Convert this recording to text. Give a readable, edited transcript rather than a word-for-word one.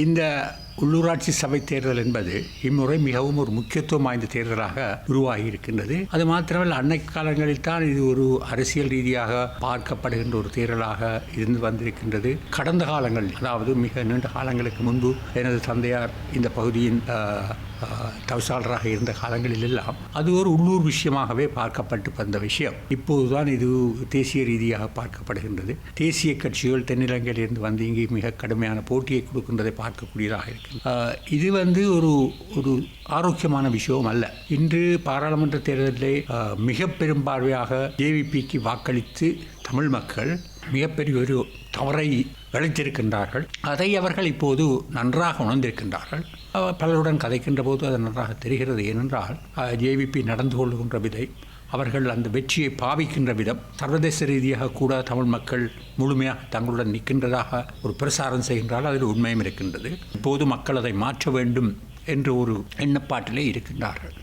இந்த உள்ளூராட்சி சபை தேர்தல் என்பது இம்முறை மிகவும் ஒரு முக்கியத்துவம் வாய்ந்த தேர்தலாக உருவாகி இருக்கின்றது. அது மாத்திரமல்ல, அன்னை காலங்களில் தான் இது ஒரு அரசியல் ரீதியாக பார்க்கப்படுகின்ற ஒரு தேர்தலாக இருந்து வந்திருக்கின்றது. கடந்த காலங்களில், அதாவது மிக நீண்ட காலங்களுக்கு முன்பு எனது தந்தையார் இந்த பகுதியின் தவிசாளராக இருந்த காலங்களில் எல்லாம் அது ஒரு உள்ளூர் விஷயமாகவே பார்க்கப்பட்டு வந்த விஷயம். இப்போதுதான் இது தேசிய ரீதியாக பார்க்கப்படுகின்றது. தேசிய கட்சிகள் தென்னிலங்கையிலிருந்து வந்து இங்கே மிக கடுமையான போட்டியை கொடுக்கின்றதை பார்க்கக்கூடியதாக இருக்கு. இது ஒரு ஆரோக்கியமான விஷயம் அல்ல. இன்று பாராளுமன்ற தேர்தலிலே மிக பெரும்பான்மையாக ஜேவிபிக்கு வாக்களித்து தமிழ் மக்கள் மிகப்பெரிய ஒரு தவறை விளைத்திருக்கின்றார்கள். அதை அவர்கள் இப்போது நன்றாக உணர்ந்திருக்கின்றார்கள். பலருடன் கதைக்கின்ற போது அது நன்றாக தெரிகிறது. ஏனென்றால் ஜேவிபி நடந்து கொள்கின்ற விதை, அவர்கள் அந்த வெற்றியை பாவிக்கின்ற விதம், சர்வதேச ரீதியாக கூட தமிழ் மக்கள் முழுமையாக தங்களுடன் நிற்கின்றதாக ஒரு பிரசாரம் செய்கின்றால் அதில் உண்மையும் இருக்கின்றது. இப்போது மக்கள் அதை மாற்ற வேண்டும் என்ற ஒரு எண்ணப்பாட்டிலே இருக்கின்றார்கள்.